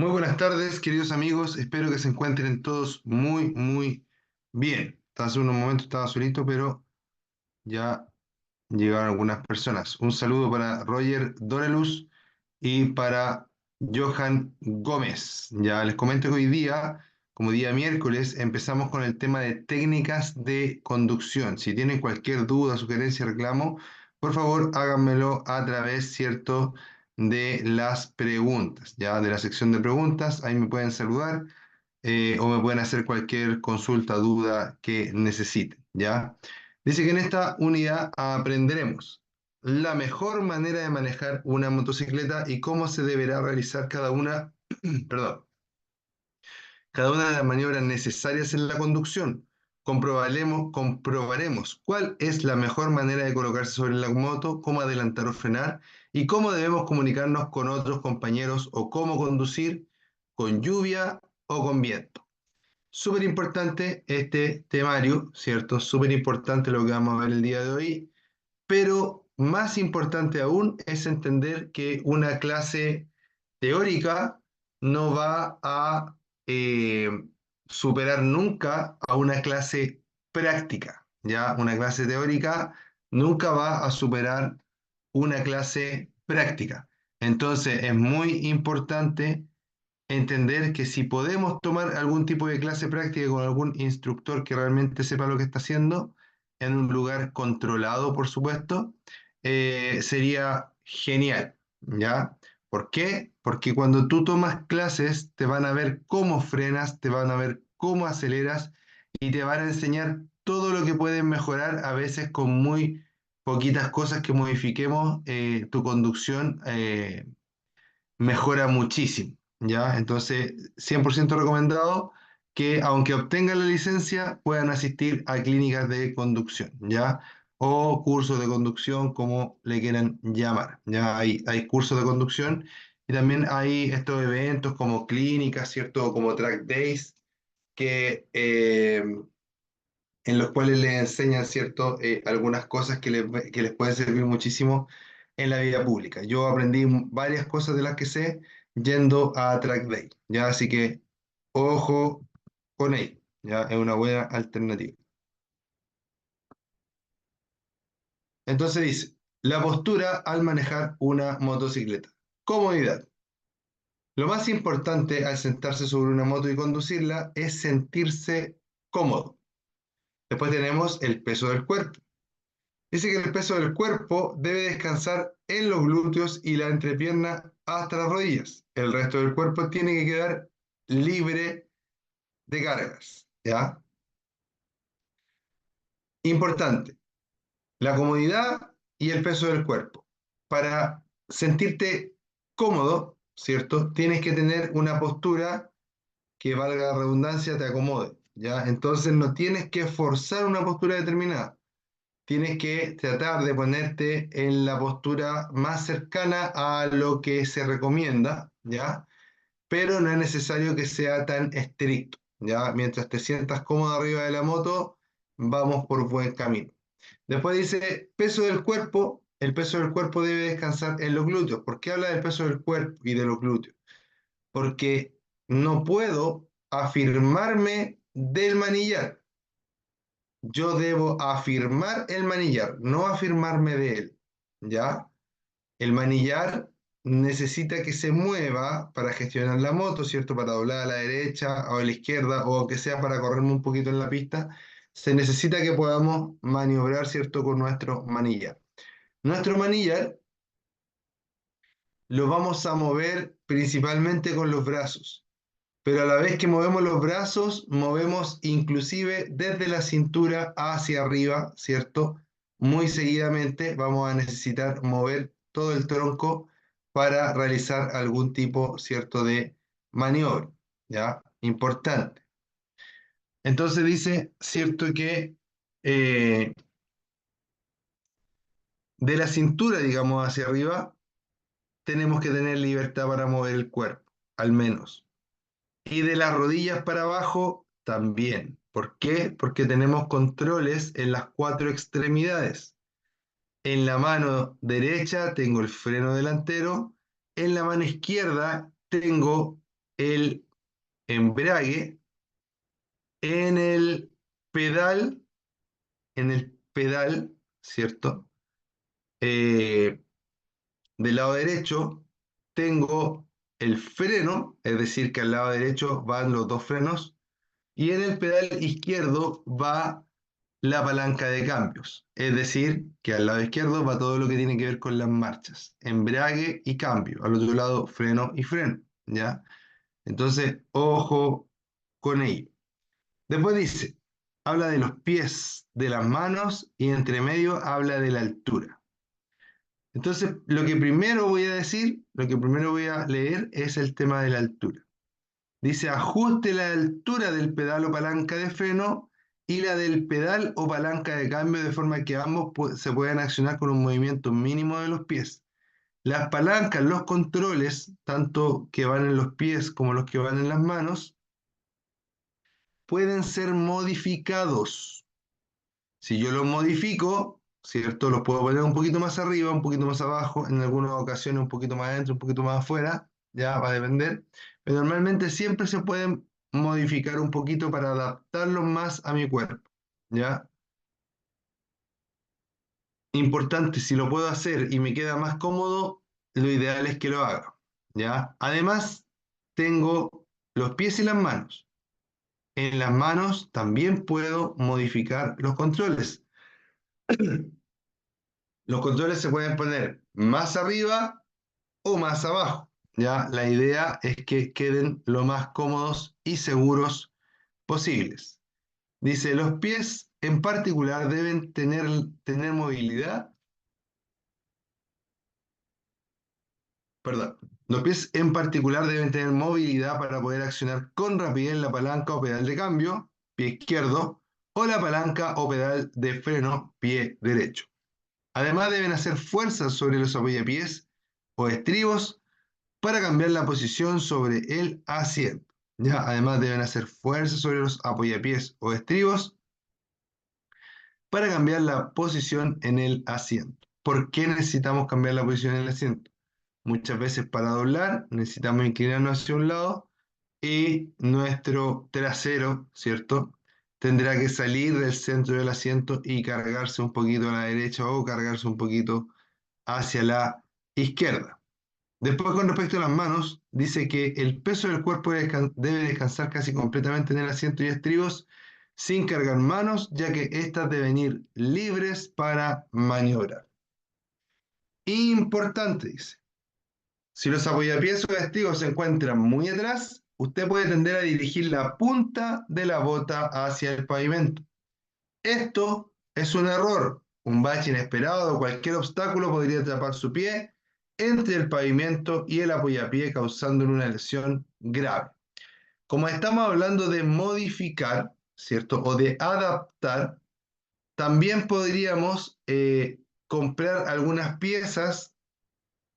Muy buenas tardes, queridos amigos. Espero que se encuentren todos muy bien. Hace unos momentos estaba solito, pero ya llegaron algunas personas. Un saludo para Roger Dorelus y para Johan Gómez. Ya les comento que hoy día, como día miércoles, empezamos con el tema de técnicas de conducción. Si tienen cualquier duda, sugerencia, reclamo, por favor háganmelo a través, ¿cierto?, de las preguntas, ya de la sección de preguntas. Ahí me pueden saludar o me pueden hacer cualquier consulta, duda que necesiten, ¿ya? Dice que en esta unidad aprenderemos la mejor manera de manejar una motocicleta y cómo se deberá realizar cada una, perdón, cada una de las maniobras necesarias en la conducción. Comprobaremos cuál es la mejor manera de colocarse sobre la moto, cómo adelantar o frenar y cómo debemos comunicarnos con otros compañeros o cómo conducir con lluvia o con viento. Súper importante este temario, ¿cierto? Súper importante lo que vamos a ver el día de hoy, pero más importante aún es entender que una clase teórica no va a eh, superar nunca a una clase práctica, ¿ya? Una clase teórica nunca va a superar una clase práctica. Entonces es muy importante entender que si podemos tomar algún tipo de clase práctica con algún instructor que realmente sepa lo que está haciendo, en un lugar controlado, por supuesto, sería genial, ¿ya? ¿Por qué? Porque cuando tú tomas clases, te van a ver cómo frenas, te van a ver cómo aceleras y te van a enseñar todo lo que puedes mejorar, a veces con muy poquitas cosas que modifiquemos, tu conducción mejora muchísimo, ¿ya? Entonces, 100% recomendado que aunque obtengan la licencia, puedan asistir a clínicas de conducción, ¿ya? O cursos de conducción, como le quieran llamar, ¿ya? Hay cursos de conducción y también hay estos eventos como clínicas, ¿cierto? Como track days, que, en los cuales les enseñan, ¿cierto? Algunas cosas que les pueden servir muchísimo en la vida pública. Yo aprendí varias cosas de las que sé yendo a Track Day, ¿ya? Así que ojo con ello, ¿ya? Es una buena alternativa. Entonces dice, la postura al manejar una motocicleta. Comodidad. Lo más importante al sentarse sobre una moto y conducirla es sentirse cómodo. Después tenemos el peso del cuerpo. Dice que el peso del cuerpo debe descansar en los glúteos y la entrepierna hasta las rodillas. El resto del cuerpo tiene que quedar libre de cargas, ¿ya? Importante, la comodidad y el peso del cuerpo. Para sentirte cómodo, ¿cierto? Tienes que tener una postura que, valga la redundancia, te acomode, ¿ya? Entonces no tienes que forzar una postura determinada. Tienes que tratar de ponerte en la postura más cercana a lo que se recomienda, ¿ya? Pero no es necesario que sea tan estricto, ¿ya? Mientras te sientas cómodo arriba de la moto, vamos por buen camino. Después dice, peso del cuerpo, el peso del cuerpo debe descansar en los glúteos. ¿Por qué habla del peso del cuerpo y de los glúteos? Porque no puedo afirmarme del manillar. Yo debo afirmar el manillar, no afirmarme de él, ¿ya? El manillar necesita que se mueva para gestionar la moto, ¿cierto? Para doblar a la derecha o a la izquierda, o aunque sea para correrme un poquito en la pista, se necesita que podamos maniobrar, ¿cierto? Con nuestro manillar. Nuestro manillar lo vamos a mover principalmente con los brazos, pero a la vez que movemos los brazos, movemos inclusive desde la cintura hacia arriba, ¿cierto? Muy seguidamente vamos a necesitar mover todo el tronco para realizar algún tipo, ¿cierto?, de maniobra, ¿ya? Importante. Entonces dice, ¿cierto?, que eh, de la cintura, digamos, hacia arriba, tenemos que tener libertad para mover el cuerpo, al menos. Y de las rodillas para abajo también. ¿Por qué? Porque tenemos controles en las cuatro extremidades. En la mano derecha tengo el freno delantero, en la mano izquierda tengo el embrague en el pedal, en el pedal, ¿cierto? Eh, del lado derecho tengo el freno, es decir, que al lado derecho van los dos frenos, y en el pedal izquierdo va la palanca de cambios, es decir, que al lado izquierdo va todo lo que tiene que ver con las marchas, embrague y cambio, al otro lado freno y freno, ¿ya? Entonces, ojo con ello. Después dice, habla de los pies, de las manos y entre medio habla de la altura. Entonces, lo que primero voy a decir, lo que primero voy a leer es el tema de la altura. Dice, ajuste la altura del pedal o palanca de freno y la del pedal o palanca de cambio de forma que ambos se puedan accionar con un movimiento mínimo de los pies. Las palancas, los controles, tanto que van en los pies como los que van en las manos, pueden ser modificados. Si yo los modifico, ¿cierto? Los puedo poner un poquito más arriba, un poquito más abajo, en algunas ocasiones un poquito más adentro, un poquito más afuera, ya va a depender. Pero normalmente siempre se pueden modificar un poquito para adaptarlos más a mi cuerpo, ¿ya? Importante, si lo puedo hacer y me queda más cómodo, lo ideal es que lo haga, ¿ya? Además, tengo los pies y las manos. En las manos también puedo modificar los controles. Los controles se pueden poner más arriba o más abajo. Ya, la idea es que queden lo más cómodos y seguros posibles. Dice, los pies en particular deben tener movilidad, perdón, los pies en particular deben tener movilidad para poder accionar con rapidez la palanca o pedal de cambio, pie izquierdo, o la palanca o pedal de freno, pie derecho. Además deben hacer fuerza sobre los apoyapiés o estribos para cambiar la posición sobre el asiento. ¿Ya? Además deben hacer fuerza sobre los apoyapiés o estribos para cambiar la posición en el asiento. ¿Por qué necesitamos cambiar la posición en el asiento? Muchas veces para doblar necesitamos inclinarnos hacia un lado y nuestro trasero, ¿cierto? Tendrá que salir del centro del asiento y cargarse un poquito a la derecha o cargarse un poquito hacia la izquierda. Después, con respecto a las manos, dice que el peso del cuerpo debe descansar casi completamente en el asiento y estribos sin cargar manos, ya que éstas deben ir libres para maniobrar. Importante, dice. Si los apoyapiés o estribos se encuentran muy atrás, usted puede tender a dirigir la punta de la bota hacia el pavimento. Esto es un error. Un bache inesperado o cualquier obstáculo podría atrapar su pie entre el pavimento y el apoyapié, causándole una lesión grave. Como estamos hablando de modificar, ¿cierto? O de adaptar, también podríamos comprar algunas piezas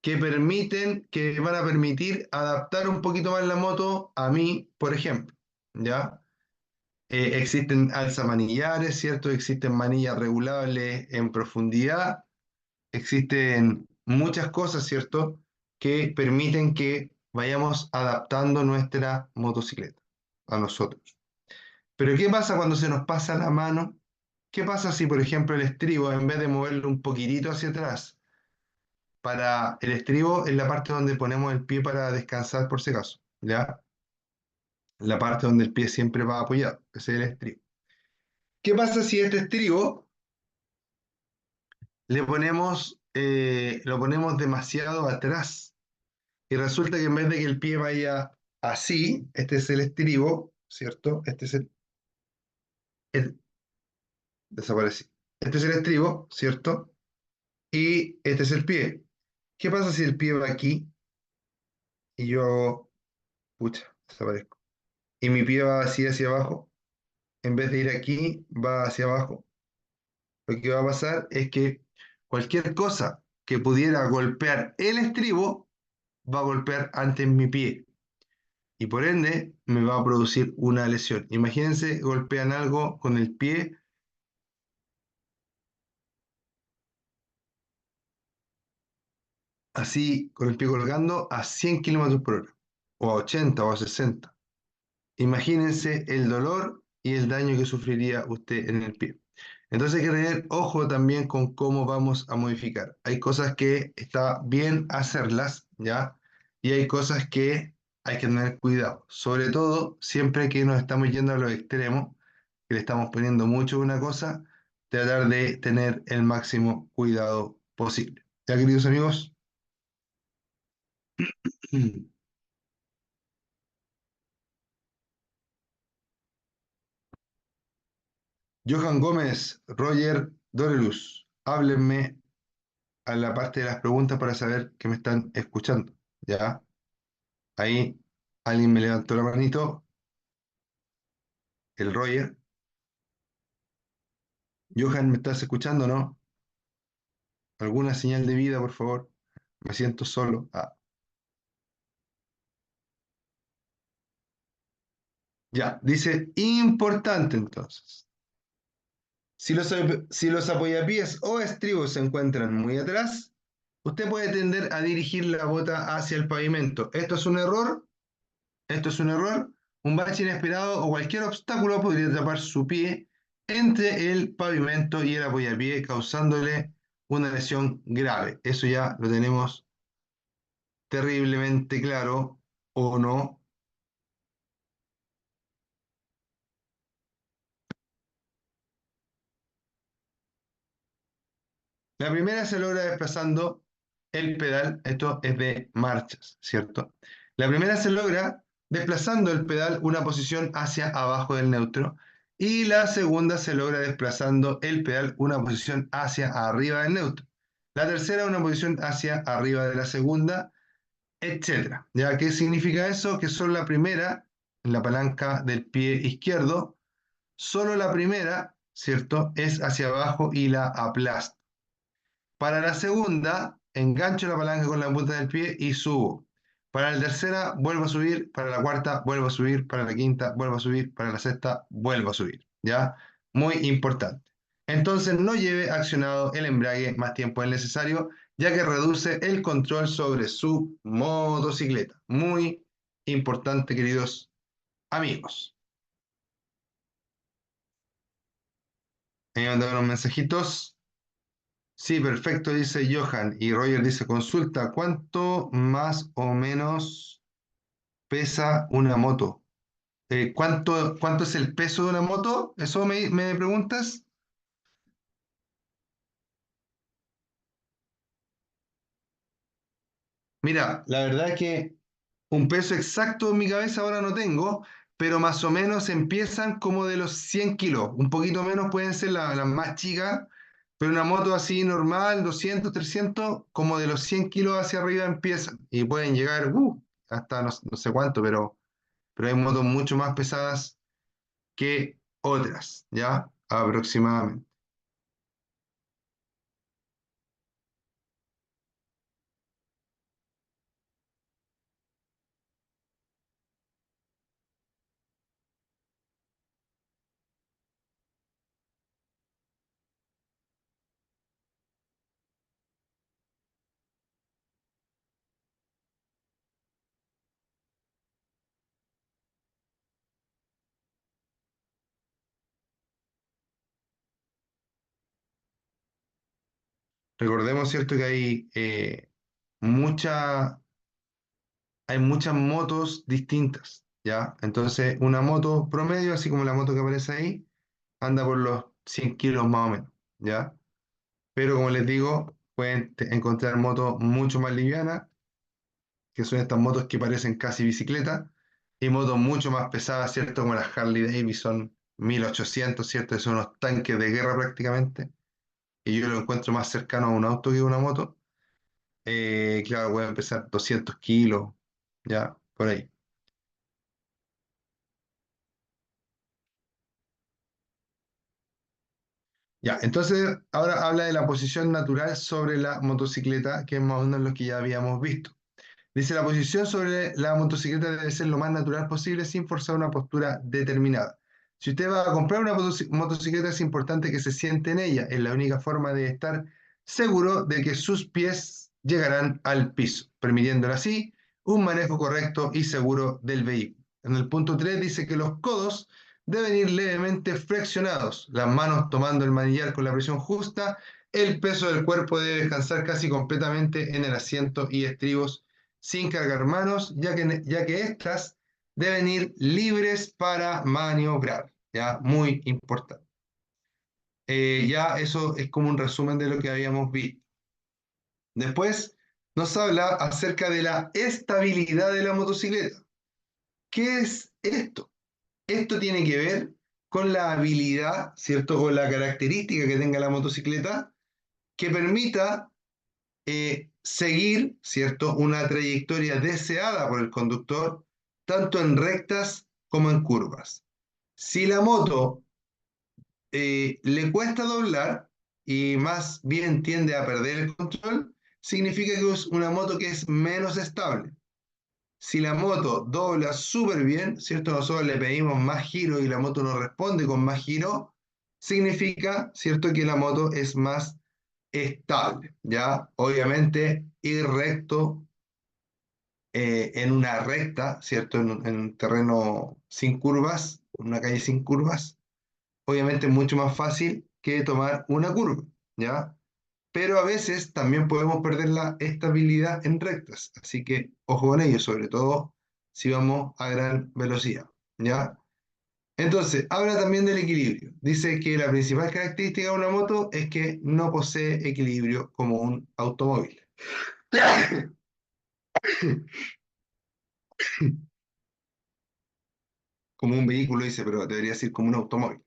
que van a permitir adaptar un poquito más la moto a mí, por ejemplo, ¿ya? Existen alzamanillares, ¿cierto? Existen manillas regulables en profundidad, existen muchas cosas, ¿cierto? Que permiten que vayamos adaptando nuestra motocicleta a nosotros. Pero ¿qué pasa cuando se nos pasa la mano? ¿Qué pasa si, por ejemplo, el estribo, en vez de moverlo un poquitito hacia atrás, para el estribo es la parte donde ponemos el pie para descansar por si acaso, ¿ya? La parte donde el pie siempre va apoyado, ese es el estribo. ¿Qué pasa si este estribo lo ponemos demasiado atrás? Y resulta que en vez de que el pie vaya así, este es el estribo, ¿cierto? El- desaparecí. Este es el estribo, ¿cierto? Y este es el pie. ¿Qué pasa si el pie va aquí y yo, pucha, desaparezco? Y mi pie va así hacia abajo, en vez de ir aquí, va hacia abajo. Lo que va a pasar es que cualquier cosa que pudiera golpear el estribo va a golpear antes mi pie y por ende me va a producir una lesión. Imagínense, golpean algo con el pie así, con el pie colgando a 100 kilómetros por hora. o a 80 o a 60. Imagínense el dolor y el daño que sufriría usted en el pie. Entonces hay que tener ojo también con cómo vamos a modificar. Hay cosas que está bien hacerlas, ¿ya? Y hay cosas que hay que tener cuidado. Sobre todo, siempre que nos estamos yendo a los extremos, que le estamos poniendo mucho a una cosa, tratar de tener el máximo cuidado posible. ¿Ya, queridos amigos? Johan Gómez, Roger Dorelus, háblenme a la parte de las preguntas para saber que me están escuchando. ¿Ya? Ahí alguien me levantó la manito, el Roger. Johan, ¿me estás escuchando o no? ¿Alguna señal de vida, por favor? Me siento solo. Ah, ya, dice importante entonces. Si los apoyapiés o estribos se encuentran muy atrás, usted puede tender a dirigir la bota hacia el pavimento. ¿Esto es un error? Esto es un error. Un bache inesperado o cualquier obstáculo podría tapar su pie entre el pavimento y el apoyapié, causándole una lesión grave. Eso ya lo tenemos terriblemente claro, ¿o no? La primera se logra desplazando el pedal, esto es de marchas, ¿cierto? La primera se logra desplazando el pedal una posición hacia abajo del neutro y la segunda se logra desplazando el pedal una posición hacia arriba del neutro. La tercera una posición hacia arriba de la segunda, etcétera. ¿Ya qué significa eso? Que solo la primera, la palanca del pie izquierdo, solo la primera, ¿cierto? Es hacia abajo y la aplasta. Para la segunda, engancho la palanca con la punta del pie y subo. Para la tercera, vuelvo a subir. Para la cuarta, vuelvo a subir. Para la quinta, vuelvo a subir. Para la sexta, vuelvo a subir. ¿Ya? Muy importante. Entonces, no lleve accionado el embrague más tiempo del necesario, ya que reduce el control sobre su motocicleta. Muy importante, queridos amigos. Ahí me mandaron unos mensajitos. Sí, perfecto, dice Johan. Y Roger dice, consulta, ¿cuánto más o menos pesa una moto? ¿Cuánto es el peso de una moto? ¿Eso me preguntas? Mira, la verdad es que un peso exacto en mi cabeza ahora no tengo, pero más o menos empiezan como de los 100 kilos. Un poquito menos pueden ser las más chicas, pero una moto así normal, 200, 300, como de los 100 kilos hacia arriba empiezan. Y pueden llegar hasta no sé cuánto, pero hay motos mucho más pesadas que otras, ¿ya? Aproximadamente. Recordemos, ¿cierto?, que mucha, hay muchas motos distintas, ¿ya? Entonces, una moto promedio, así como la moto que aparece ahí, anda por los 100 kilos más o menos, ¿ya? Pero como les digo, pueden encontrar motos mucho más livianas, que son estas motos que parecen casi bicicleta, y motos mucho más pesadas, ¿cierto? Como las Harley Davidson 1800, ¿cierto? Que son unos tanques de guerra prácticamente, y yo lo encuentro más cercano a un auto que a una moto. Claro, pueden pesar 200 kilos, ya, por ahí. Ya, entonces ahora habla de la posición natural sobre la motocicleta, que es más o menos lo que ya habíamos visto. Dice, la posición sobre la motocicleta debe ser lo más natural posible sin forzar una postura determinada. Si usted va a comprar una motocicleta, es importante que se siente en ella. Es la única forma de estar seguro de que sus pies llegarán al piso, permitiéndole así un manejo correcto y seguro del vehículo. En el punto 3 dice que los codos deben ir levemente flexionados, las manos tomando el manillar con la presión justa, el peso del cuerpo debe descansar casi completamente en el asiento y estribos sin cargar manos, ya que estas deben ir libres para maniobrar, ya muy importante. Ya eso es como un resumen de lo que habíamos visto. Después nos habla acerca de la estabilidad de la motocicleta. ¿Qué es esto? Esto tiene que ver con la habilidad, ¿cierto? O la característica que tenga la motocicleta que permita seguir, ¿cierto? Una trayectoria deseada por el conductor, tanto en rectas como en curvas. Si la moto le cuesta doblar y más bien tiende a perder el control, significa que es una moto que es menos estable. Si la moto dobla súper bien, ¿cierto? Nosotros le pedimos más giro y la moto nos responde con más giro, significa, ¿cierto? Que la moto es más estable, ¿ya? Obviamente, ir recto en una recta, ¿cierto? En un terreno sin curvas, una calle sin curvas, obviamente es mucho más fácil que tomar una curva, ¿ya? Pero a veces también podemos perder la estabilidad en rectas, así que ojo con ello, sobre todo si vamos a gran velocidad, ¿ya? Entonces, habla también del equilibrio. Dice que la principal característica de una moto es que no posee equilibrio como un automóvil. Como un vehículo, dice, pero debería ser como un automóvil.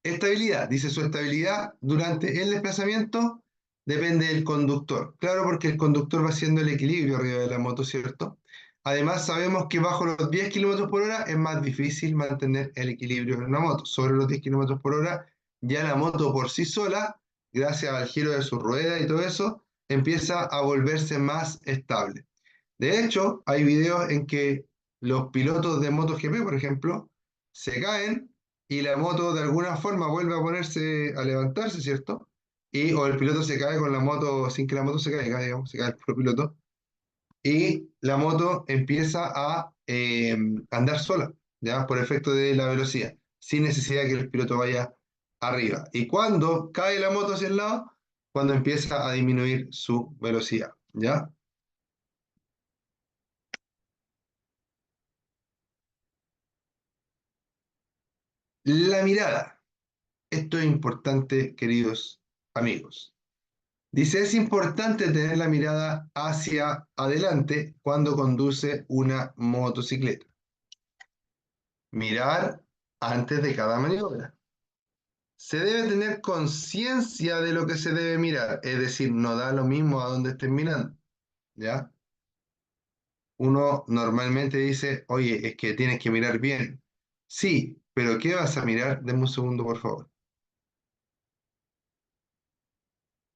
Estabilidad, dice su estabilidad durante el desplazamiento depende del conductor. Claro, porque el conductor va haciendo el equilibrio arriba de la moto, ¿cierto? Además, sabemos que bajo los 10 kilómetros por hora es más difícil mantener el equilibrio en una moto. Sobre los 10 kilómetros por hora, ya la moto por sí sola, gracias al giro de su rueda y todo eso, empieza a volverse más estable. De hecho, hay videos en que los pilotos de MotoGP, por ejemplo, se caen y la moto de alguna forma vuelve a ponerse, a levantarse, ¿cierto? O el piloto se cae con la moto sin que la moto se caiga, digamos, se cae el puro piloto, y la moto empieza a andar sola, ¿ya? Por efecto de la velocidad, sin necesidad de que el piloto vaya arriba. Y cuando cae la moto hacia el lado, cuando empieza a disminuir su velocidad, ¿ya? La mirada. Esto es importante, queridos amigos. Dice, es importante tener la mirada hacia adelante cuando conduce una motocicleta. Mirar antes de cada maniobra. Se debe tener conciencia de lo que se debe mirar, es decir, no da lo mismo a dónde estén mirando, ¿ya? Uno normalmente dice, oye, es que tienes que mirar bien. Sí, pero ¿qué vas a mirar? Deme un segundo, por favor.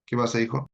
¿Qué pasa, hijo?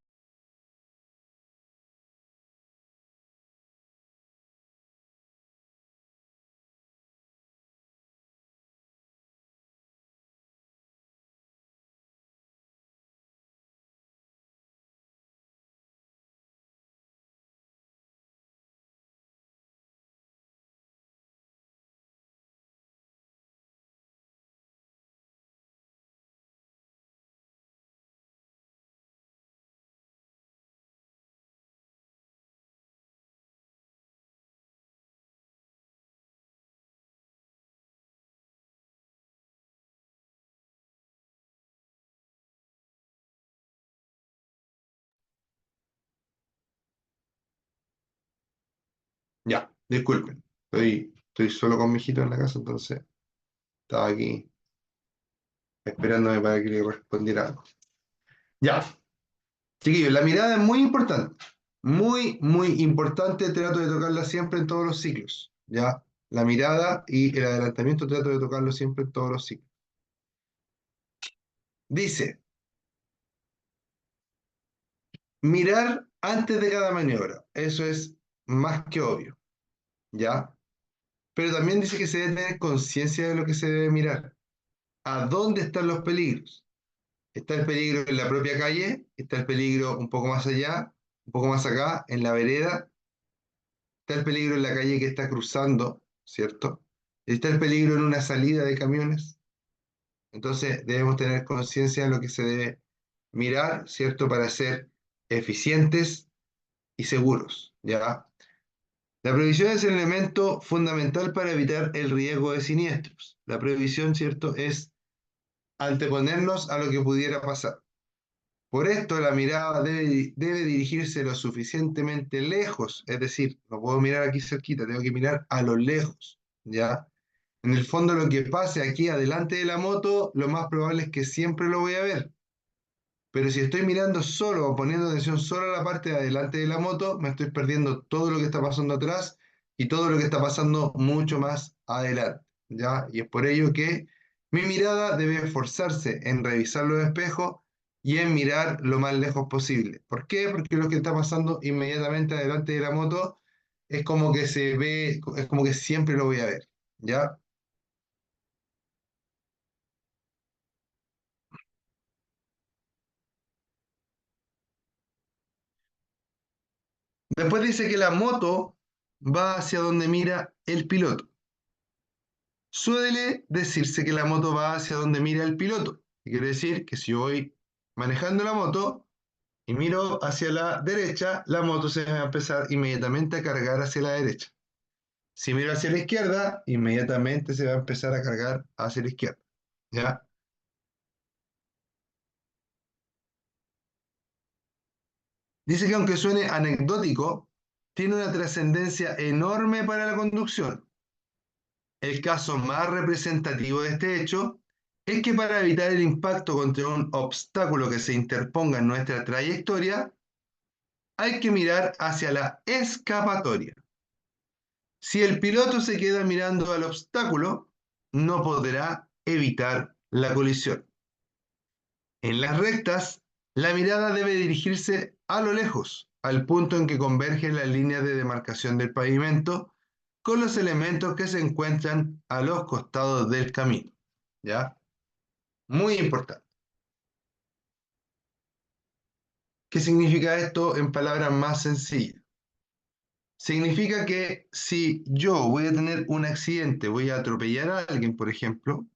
Ya, disculpen. Estoy solo con mi hijito en la casa, entonces estaba aquí esperándome para que le respondiera algo. Ya, chiquillos, la mirada es muy importante. Muy, muy importante. Trato de tocarla siempre en todos los ciclos. Ya, la mirada y el adelantamiento trato de tocarlo siempre en todos los ciclos. Dice, mirar antes de cada maniobra. Eso es más que obvio. Ya, pero también dice que se debe tener conciencia de lo que se debe mirar. ¿A dónde están los peligros? Está el peligro en la propia calle, está el peligro un poco más allá, un poco más acá, en la vereda, está el peligro en la calle que está cruzando, ¿cierto? Está el peligro en una salida de camiones. Entonces debemos tener conciencia de lo que se debe mirar, ¿cierto? Para ser eficientes y seguros, ¿ya? La previsión es el elemento fundamental para evitar el riesgo de siniestros. La previsión, ¿cierto?, es anteponernos a lo que pudiera pasar. Por esto, la mirada debe dirigirse lo suficientemente lejos, es decir, no puedo mirar aquí cerquita, tengo que mirar a lo lejos, ¿ya? En el fondo, lo que pase aquí adelante de la moto, lo más probable es que siempre lo voy a ver. Pero si estoy mirando solo o poniendo atención solo a la parte de adelante de la moto, me estoy perdiendo todo lo que está pasando atrás y todo lo que está pasando mucho más adelante, ¿ya? Y es por ello que mi mirada debe esforzarse en revisar los espejos y en mirar lo más lejos posible. ¿Por qué? Porque lo que está pasando inmediatamente adelante de la moto es como que se ve, es como que siempre lo voy a ver, ¿ya? Después dice que la moto va hacia donde mira el piloto. Suele decirse que la moto va hacia donde mira el piloto. Quiere decir que si yo voy manejando la moto y miro hacia la derecha, la moto se va a empezar inmediatamente a cargar hacia la derecha. Si miro hacia la izquierda, inmediatamente se va a empezar a cargar hacia la izquierda. ¿Ya? Dice que aunque suene anecdótico, tiene una trascendencia enorme para la conducción. El caso más representativo de este hecho es que para evitar el impacto contra un obstáculo que se interponga en nuestra trayectoria, hay que mirar hacia la escapatoria. Si el piloto se queda mirando al obstáculo, no podrá evitar la colisión. En las rectas, la mirada debe dirigirse a lo lejos, al punto en que convergen las líneas de demarcación del pavimento con los elementos que se encuentran a los costados del camino. ¿Ya? Muy importante. ¿Qué significa esto en palabras más sencillas? Significa que si yo voy a tener un accidente, voy a atropellar a alguien, por ejemplo,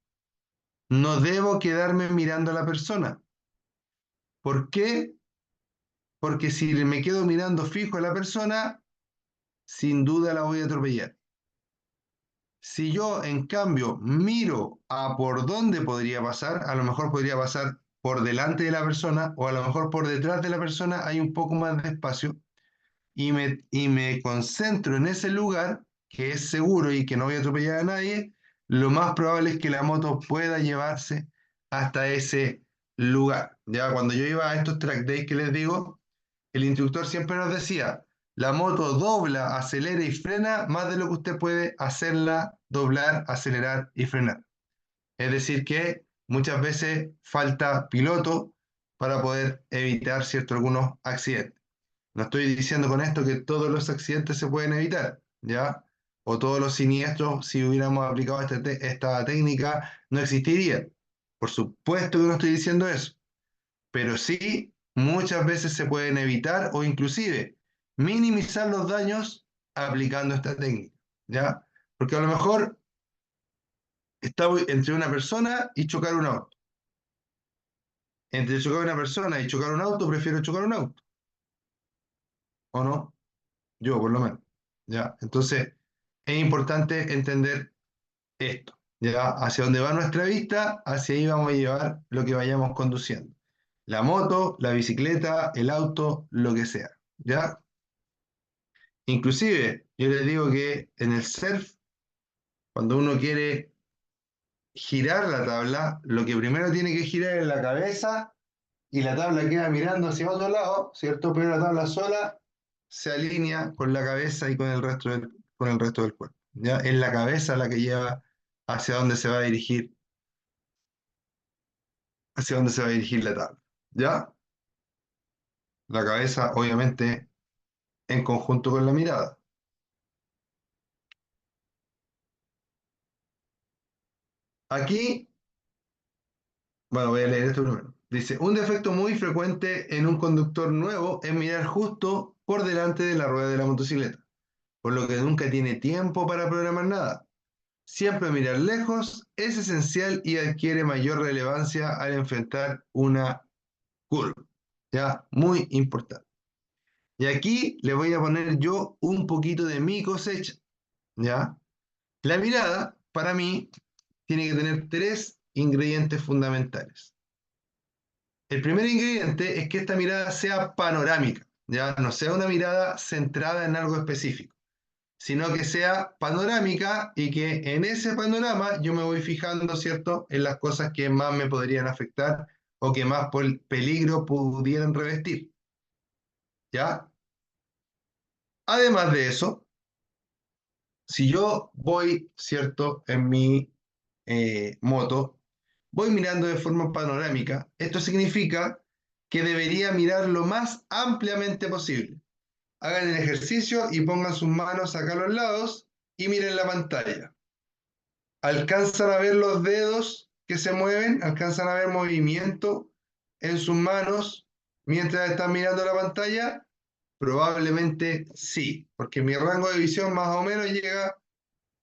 no debo quedarme mirando a la persona. ¿Por qué? Porque si me quedo mirando fijo a la persona, sin duda la voy a atropellar. Si yo, en cambio, miro a por dónde podría pasar, a lo mejor podría pasar por delante de la persona o a lo mejor por detrás de la persona hay un poco más de espacio y me concentro en ese lugar que es seguro y que no voy a atropellar a nadie, lo más probable es que la moto pueda llevarse hasta ese lugar. Ya cuando yo iba a estos track days que les digo, el instructor siempre nos decía, la moto dobla, acelera y frena más de lo que usted puede hacerla doblar, acelerar y frenar. Es decir que muchas veces falta piloto para poder evitar cierto, algunos accidentes. No estoy diciendo con esto que todos los accidentes se pueden evitar, ¿ya? O todos los siniestros, si hubiéramos aplicado esta técnica, no existirían. Por supuesto que no estoy diciendo eso, pero sí muchas veces se pueden evitar o inclusive minimizar los daños aplicando esta técnica, ¿ya? Porque a lo mejor está entre una persona y chocar un auto. Entre chocar una persona y chocar un auto, prefiero chocar un auto, ¿o no? Yo, por lo menos. ¿Ya? Entonces, es importante entender esto. ¿Ya? Hacia dónde va nuestra vista, hacia ahí vamos a llevar lo que vayamos conduciendo. La moto, la bicicleta, el auto, lo que sea. ¿Ya? Inclusive, yo les digo que en el surf, cuando uno quiere girar la tabla, lo que primero tiene que girar es la cabeza y la tabla queda mirando hacia otro lado, ¿cierto? Pero la tabla sola se alinea con la cabeza y con el resto del cuerpo. ¿Ya? Es la cabeza la que lleva hacia dónde se va a dirigir, hacia dónde se va a dirigir la tabla. ¿Ya? La cabeza, obviamente, en conjunto con la mirada. Aquí, bueno, voy a leer esto primero. Dice, un defecto muy frecuente en un conductor nuevo es mirar justo por delante de la rueda de la motocicleta. por lo que nunca tiene tiempo para programar nada. Siempre mirar lejos es esencial y adquiere mayor relevancia al enfrentar una curva. ¿Ya? Muy importante. Y aquí le voy a poner yo un poquito de mi cosecha. ¿Ya? La mirada, para mí, tiene que tener tres ingredientes fundamentales. El primer ingrediente es que esta mirada sea panorámica, ya no sea una mirada centrada en algo específico, sino que sea panorámica y que en ese panorama yo me voy fijando, ¿cierto?, en las cosas que más me podrían afectar o que más peligro pudieran revestir, ¿ya? Además de eso, si yo voy, ¿cierto?, en mi moto, voy mirando de forma panorámica, esto significa que debería mirar lo más ampliamente posible. Hagan el ejercicio y pongan sus manos acá a los lados y miren la pantalla. ¿Alcanzan a ver los dedos que se mueven? ¿Alcanzan a ver movimiento en sus manos mientras están mirando la pantalla? Probablemente sí, porque mi rango de visión más o menos llega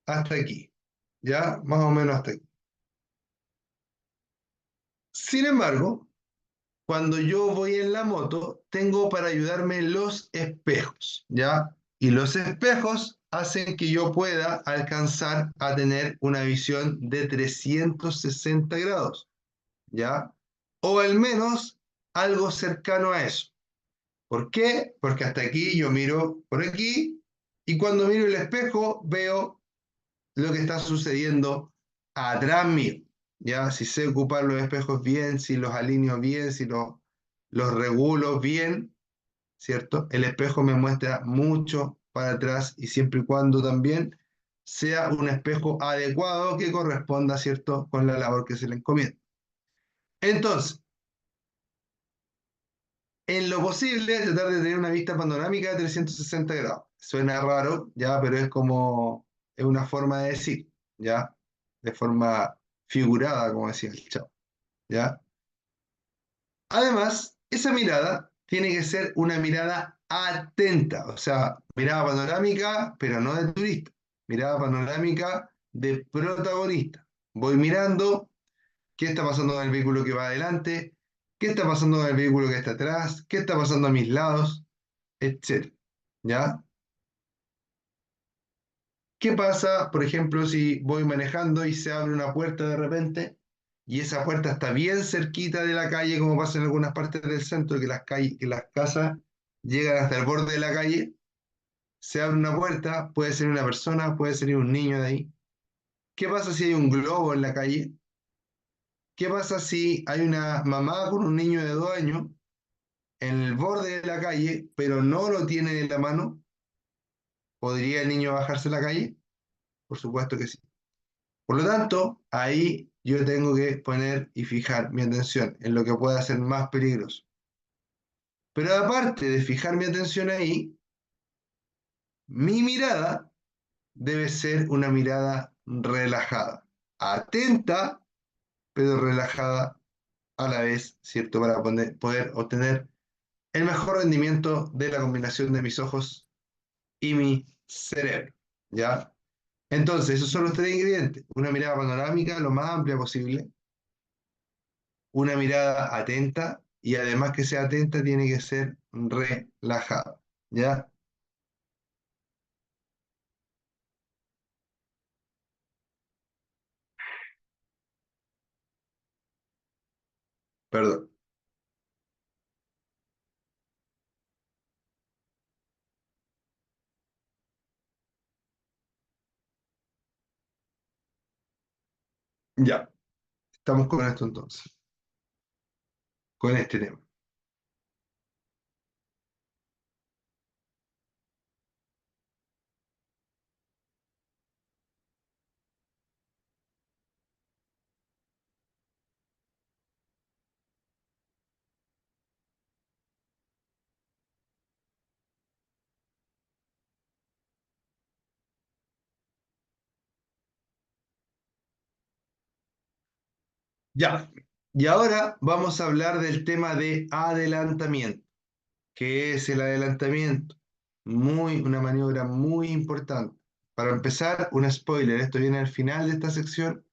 hasta aquí. ¿Ya? Más o menos hasta aquí. Sin embargo, cuando yo voy en la moto, tengo para ayudarme los espejos, ¿ya? Y los espejos hacen que yo pueda alcanzar a tener una visión de 360 grados, ¿ya? O al menos algo cercano a eso. ¿Por qué? Porque hasta aquí yo miro por aquí y cuando miro el espejo veo lo que está sucediendo atrás mío. Ya, si sé ocupar los espejos bien, si los alineo bien, si los regulo bien, ¿cierto? El espejo me muestra mucho para atrás y siempre y cuando también sea un espejo adecuado que corresponda, ¿cierto?, con la labor que se le encomienda. Entonces, en lo posible, tratar de tener una vista panorámica de 360 grados. Suena raro, ya, pero es como, es una forma de decir, ya, de forma figurada, como decía el chavo, ya. Además, esa mirada tiene que ser una mirada atenta, o sea, mirada panorámica, pero no de turista, mirada panorámica de protagonista. Voy mirando qué está pasando con el vehículo que va adelante, qué está pasando con el vehículo que está atrás, qué está pasando a mis lados, etcétera. ¿Ya? ¿Qué pasa, por ejemplo, si voy manejando y se abre una puerta de repente y esa puerta está bien cerquita de la calle, como pasa en algunas partes del centro, que las casas llegan hasta el borde de la calle? Se abre una puerta, puede ser una persona, puede ser un niño de ahí. ¿Qué pasa si hay un globo en la calle? ¿Qué pasa si hay una mamá con un niño de 2 años en el borde de la calle, pero no lo tiene en la mano? ¿Podría el niño bajarse a la calle? Por supuesto que sí. Por lo tanto, ahí yo tengo que poner y fijar mi atención en lo que pueda ser más peligroso. Pero aparte de fijar mi atención ahí, mi mirada debe ser una mirada relajada, atenta, pero relajada a la vez, ¿cierto? Para poder obtener el mejor rendimiento de la combinación de mis ojos y mi cerebro, ¿ya? Entonces, esos son los tres ingredientes. Una mirada panorámica lo más amplia posible, una mirada atenta y además que sea atenta tiene que ser relajada, ¿ya? Perdón. Ya, estamos con esto entonces, con este tema. Ya, y ahora vamos a hablar del tema de adelantamiento. ¿Qué es el adelantamiento? Una maniobra muy importante. Para empezar, un spoiler, esto viene al final de esta sección,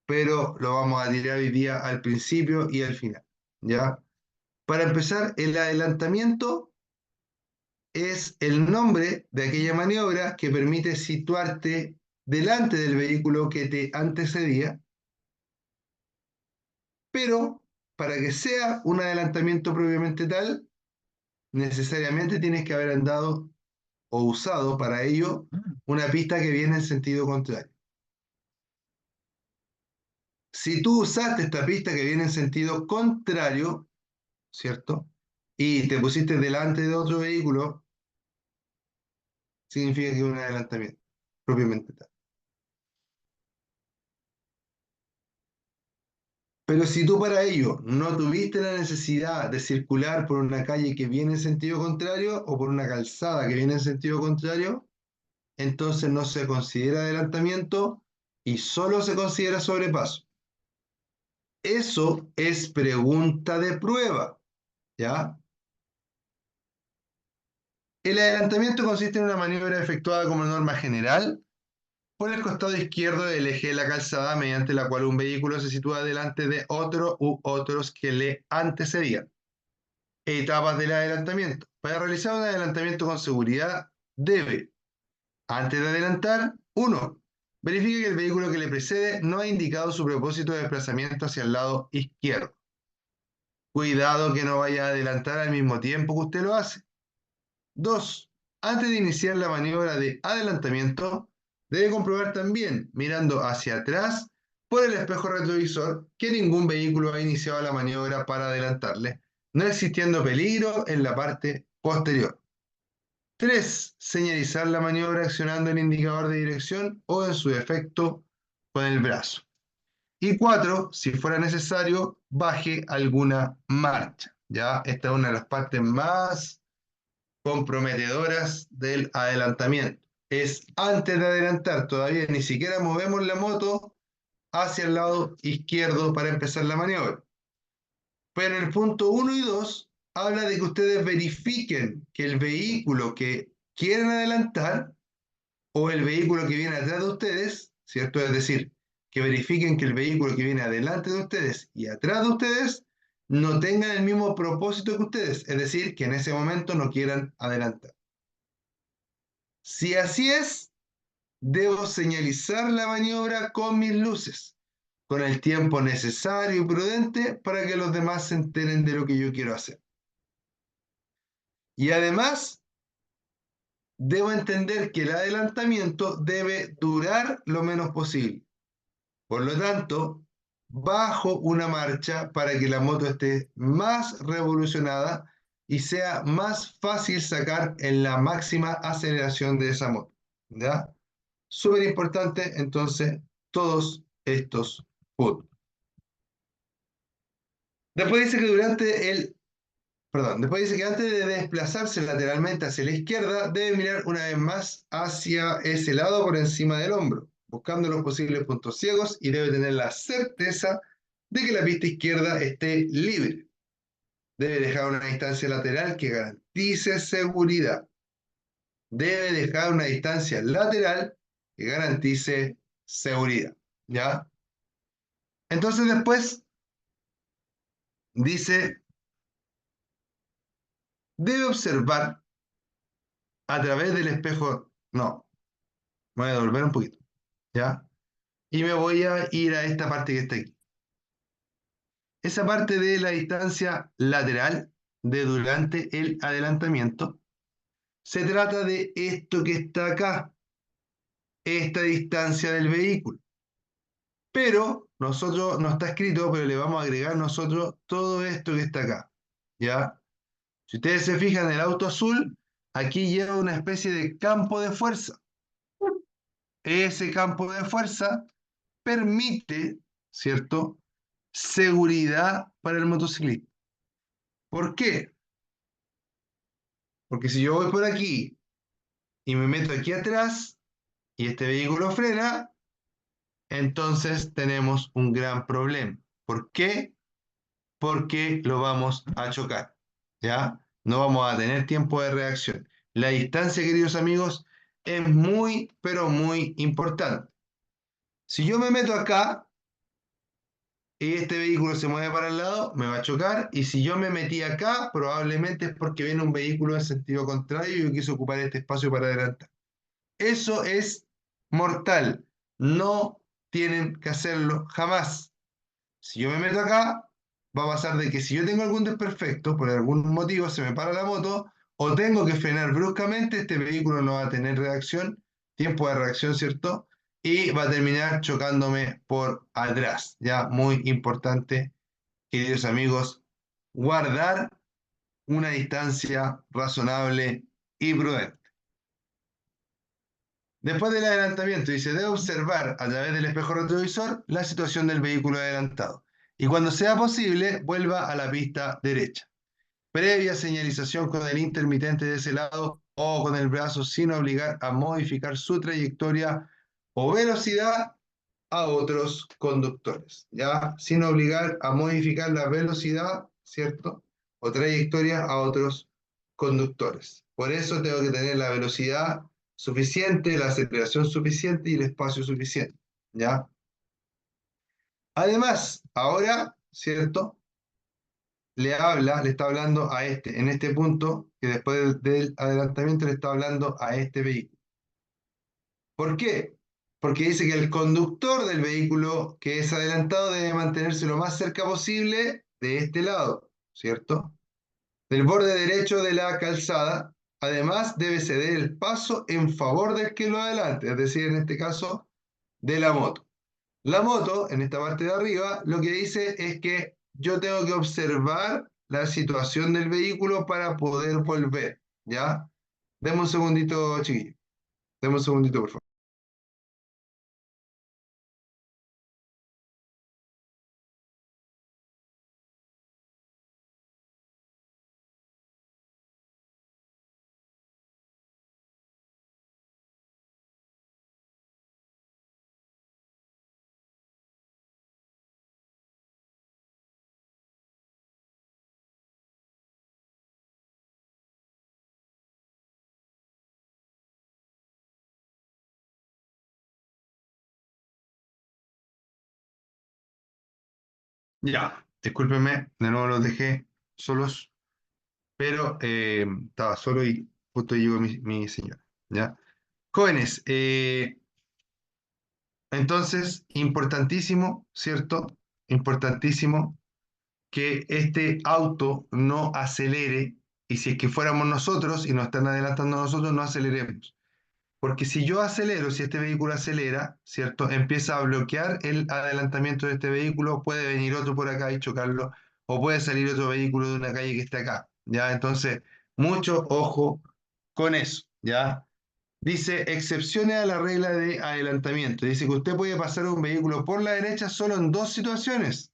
pero lo vamos a tirar hoy día al principio y al final, ¿ya? Para empezar, el adelantamiento es el nombre de aquella maniobra que permite situarte delante del vehículo que te antecedía, pero para que sea un adelantamiento propiamente tal, necesariamente tienes que haber andado o usado para ello una pista que viene en sentido contrario. Si tú usaste esta pista que viene en sentido contrario, ¿cierto? Y te pusiste delante de otro vehículo, significa que es un adelantamiento, propiamente tal. Pero si tú para ello no tuviste la necesidad de circular por una calle que viene en sentido contrario o por una calzada que viene en sentido contrario, entonces no se considera adelantamiento y solo se considera sobrepaso. Eso es pregunta de prueba, ¿ya? El adelantamiento consiste en una maniobra efectuada como norma general por el costado izquierdo del eje de la calzada mediante la cual un vehículo se sitúa delante de otro u otros que le antecedían. Etapas del adelantamiento. Para realizar un adelantamiento con seguridad debe, antes de adelantar, 1. Verifique que el vehículo que le precede no ha indicado su propósito de desplazamiento hacia el lado izquierdo. Cuidado que no vaya a adelantar al mismo tiempo que usted lo hace. 2. Antes de iniciar la maniobra de adelantamiento, debe comprobar también, mirando hacia atrás por el espejo retrovisor, que ningún vehículo ha iniciado la maniobra para adelantarle, no existiendo peligro en la parte posterior. 3. Señalizar la maniobra accionando el indicador de dirección o, en su defecto, con el brazo. Y 4, si fuera necesario, baje alguna marcha. ¿Ya? Esta es una de las partes más comprometedoras del adelantamiento. Es antes de adelantar, todavía ni siquiera movemos la moto hacia el lado izquierdo para empezar la maniobra. Pero en el punto 1 y 2 habla de que ustedes verifiquen que el vehículo que quieren adelantar o el vehículo que viene atrás de ustedes, ¿cierto? Es decir, que verifiquen que el vehículo que viene adelante de ustedes y atrás de ustedes no tengan el mismo propósito que ustedes, es decir, que en ese momento no quieran adelantar. Si así es, debo señalizar la maniobra con mis luces, con el tiempo necesario y prudente para que los demás se enteren de lo que yo quiero hacer. Y además, debo entender que el adelantamiento debe durar lo menos posible. Por lo tanto, bajo una marcha para que la moto esté más revolucionada y sea más fácil sacar en la máxima aceleración de esa moto. ¿Ya? Súper importante, entonces, todos estos puntos. Después dice que después dice que antes de desplazarse lateralmente hacia la izquierda, debe mirar una vez más hacia ese lado por encima del hombro, buscando los posibles puntos ciegos y debe tener la certeza de que la pista izquierda esté libre. Debe dejar una distancia lateral que garantice seguridad. Debe dejar una distancia lateral que garantice seguridad. ¿Ya? Entonces después dice, debe observar a través del espejo. No, me voy a devolver un poquito. ¿Ya? Y me voy a ir a esta parte que está aquí. Esa parte de la distancia lateral de durante el adelantamiento se trata de esto que está acá, esta distancia del vehículo. Pero nosotros, no está escrito, pero le vamos a agregar nosotros todo esto que está acá. ¿Ya? Si ustedes se fijan, el auto azul aquí lleva una especie de campo de fuerza. Ese campo de fuerza permite, ¿cierto?, seguridad para el motociclista. ¿Por qué? Porque si yo voy por aquí y me meto aquí atrás y este vehículo frena, entonces tenemos un gran problema. ¿Por qué? Porque lo vamos a chocar, ¿ya? No vamos a tener tiempo de reacción. La distancia, queridos amigos, es muy, pero muy importante. Si yo me meto acá y este vehículo se mueve para el lado, me va a chocar. Y si yo me metí acá, probablemente es porque viene un vehículo en sentido contrario y yo quise ocupar este espacio para adelantar. Eso es mortal. No tienen que hacerlo jamás. Si yo me meto acá, va a pasar de que si yo tengo algún desperfecto, por algún motivo se me para la moto, o tengo que frenar bruscamente, este vehículo no va a tener reacción, tiempo de reacción, ¿cierto? Y va a terminar chocándome por atrás. Ya, muy importante, queridos amigos, guardar una distancia razonable y prudente. Después del adelantamiento, dice, debe observar a través del espejo retrovisor la situación del vehículo adelantado. Y cuando sea posible, vuelva a la pista derecha. Previa señalización con el intermitente de ese lado o con el brazo sin obligar a modificar su trayectoria o velocidad a otros conductores. ¿Ya? Sin obligar a modificar la velocidad, ¿cierto? O trayectoria a otros conductores. Por eso tengo que tener la velocidad suficiente, la aceleración suficiente y el espacio suficiente. ¿Ya? Además, ahora, ¿cierto? Le está hablando a este, en este punto, que después del adelantamiento le está hablando a este vehículo. ¿Por qué? Porque dice que el conductor del vehículo que es adelantado debe mantenerse lo más cerca posible de este lado, ¿cierto? Del borde derecho de la calzada. Además, debe ceder el paso en favor del que lo adelante, es decir, en este caso, de la moto. La moto, en esta parte de arriba, lo que dice es que yo tengo que observar la situación del vehículo para poder volver, ¿ya? Deme un segundito, chiquillo. Deme un segundito, por favor. Ya, discúlpenme, de nuevo los dejé solos, pero estaba solo y justo llegó mi señora, ¿ya? Jóvenes, entonces, importantísimo, ¿cierto? Importantísimo que este auto no acelere y si es que fuéramos nosotros y nos están adelantando a nosotros, no aceleremos. Porque si yo acelero, si este vehículo acelera, ¿cierto? Empieza a bloquear el adelantamiento de este vehículo, puede venir otro por acá y chocarlo, o puede salir otro vehículo de una calle que está acá, ¿ya? Entonces, mucho ojo con eso, ¿ya? Dice, excepciones a la regla de adelantamiento. Dice que usted puede pasar un vehículo por la derecha solo en dos situaciones: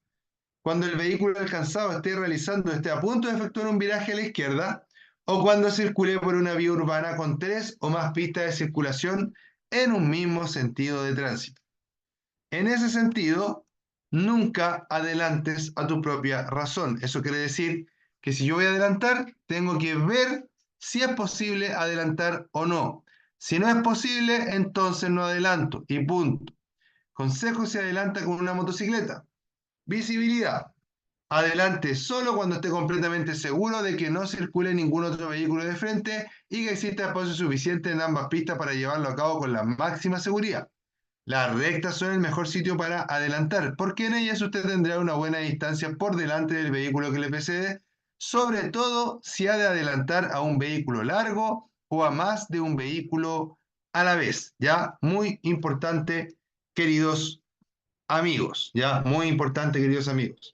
cuando el vehículo alcanzado esté a punto de efectuar un viraje a la izquierda, o cuando circule por una vía urbana con tres o más pistas de circulación en un mismo sentido de tránsito. En ese sentido, nunca adelantes a tu propia razón. Eso quiere decir que si yo voy a adelantar, tengo que ver si es posible adelantar o no. Si no es posible, entonces no adelanto y punto. Consejo: si adelanta con una motocicleta. Visibilidad: adelante solo cuando esté completamente seguro de que no circule ningún otro vehículo de frente y que exista espacio suficiente en ambas pistas para llevarlo a cabo con la máxima seguridad. Las rectas son el mejor sitio para adelantar, porque en ellas usted tendrá una buena distancia por delante del vehículo que le precede, sobre todo si ha de adelantar a un vehículo largo o a más de un vehículo a la vez. Ya, muy importante, queridos amigos, ya, muy importante, queridos amigos.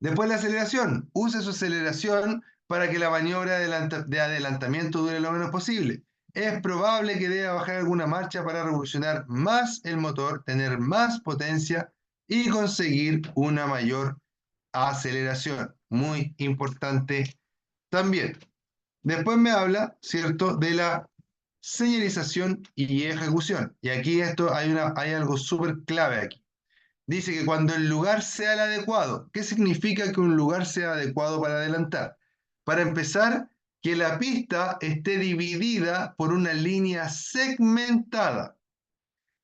Después la aceleración. Use su aceleración para que la maniobra de adelantamiento dure lo menos posible. Es probable que deba bajar alguna marcha para revolucionar más el motor, tener más potencia y conseguir una mayor aceleración. Muy importante también. Después me habla, ¿cierto?, de la señalización y ejecución. Y aquí hay algo súper clave aquí. Dice que cuando el lugar sea el adecuado. ¿Qué significa que un lugar sea adecuado para adelantar? Para empezar, que la pista esté dividida por una línea segmentada.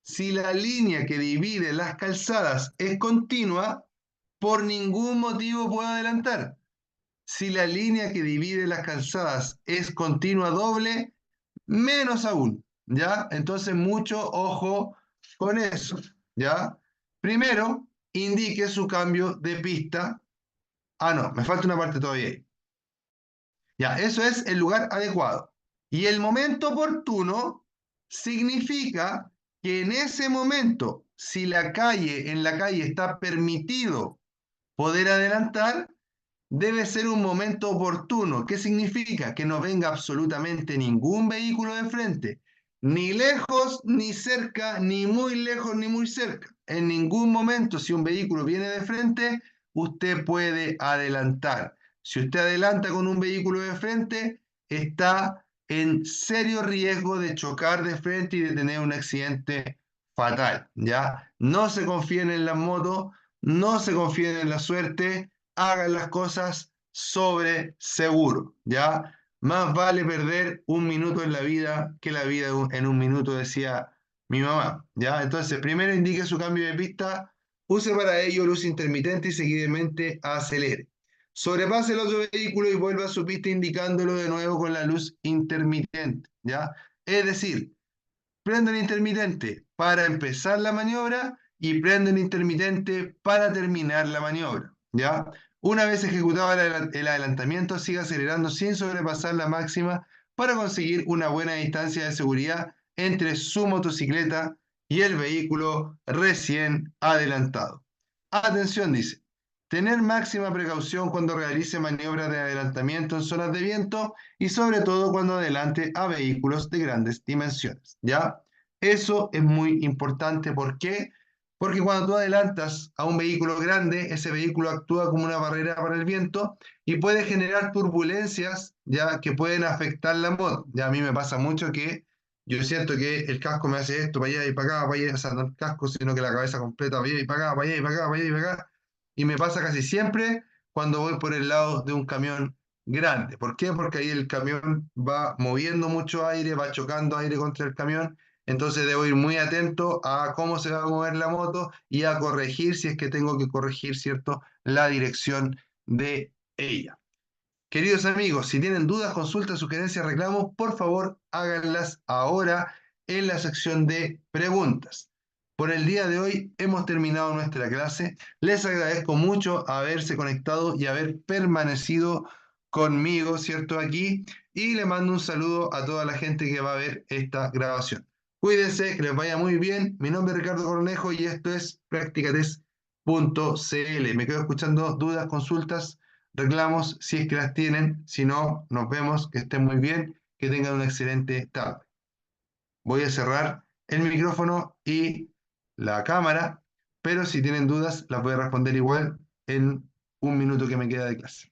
Si la línea que divide las calzadas es continua, por ningún motivo puedo adelantar. Si la línea que divide las calzadas es continua doble, menos aún, ¿ya? Entonces, mucho ojo con eso, ¿ya? Primero, indique su cambio de pista. Ah, no, me falta una parte todavía ahí. Ya, eso es el lugar adecuado. Y el momento oportuno significa que en ese momento, si en la calle está permitido poder adelantar, debe ser un momento oportuno. ¿Qué significa? Que no venga absolutamente ningún vehículo de frente, ni lejos, ni cerca, ni muy lejos, ni muy cerca. En ningún momento, si un vehículo viene de frente, usted puede adelantar. Si usted adelanta con un vehículo de frente, está en serio riesgo de chocar de frente y de tener un accidente fatal, ¿ya? No se confíen en las motos, no se confíen en la suerte, hagan las cosas sobre seguro, ¿ya? Más vale perder un minuto en la vida que la vida en un minuto, decía mi mamá, ¿ya? Entonces, primero indique su cambio de pista, use para ello luz intermitente y seguidamente acelere. Sobrepase el otro vehículo y vuelva a su pista indicándolo de nuevo con la luz intermitente, ¿ya? Es decir, prende el intermitente para empezar la maniobra y prende el intermitente para terminar la maniobra, ¿ya? Una vez ejecutado el adelantamiento, siga acelerando sin sobrepasar la máxima para conseguir una buena distancia de seguridad entre su motocicleta y el vehículo recién adelantado. Atención, dice. Tener máxima precaución cuando realice maniobras de adelantamiento en zonas de viento y sobre todo cuando adelante a vehículos de grandes dimensiones, ¿ya? Eso es muy importante. ¿Por qué? Porque cuando tú adelantas a un vehículo grande, ese vehículo actúa como una barrera para el viento y puede generar turbulencias, ¿ya? Que pueden afectar la moto. Ya a mí me pasa mucho que yo siento que el casco me hace esto, para allá y para acá, para allá, o sea, no el casco, sino que la cabeza completa, para allá y para acá, para allá y para acá, para allá y para acá. Y me pasa casi siempre cuando voy por el lado de un camión grande. ¿Por qué? Porque ahí el camión va moviendo mucho aire, va chocando aire contra el camión, entonces debo ir muy atento a cómo se va a mover la moto y a corregir, si es que tengo que corregir, ¿cierto?, la dirección de ella. Queridos amigos, si tienen dudas, consultas, sugerencias, reclamos, por favor háganlas ahora en la sección de preguntas. Por el día de hoy hemos terminado nuestra clase. Les agradezco mucho haberse conectado y haber permanecido conmigo, ¿cierto? Aquí. Y le mando un saludo a toda la gente que va a ver esta grabación. Cuídense, que les vaya muy bien. Mi nombre es Ricardo Cornejo y esto es practicatest.cl. Me quedo escuchando dudas, consultas, reclamos si es que las tienen. Si no, nos vemos. Que estén muy bien. Que tengan una excelente tarde. Voy a cerrar el micrófono y la cámara, pero si tienen dudas las voy a responder igual en un minuto que me queda de clase.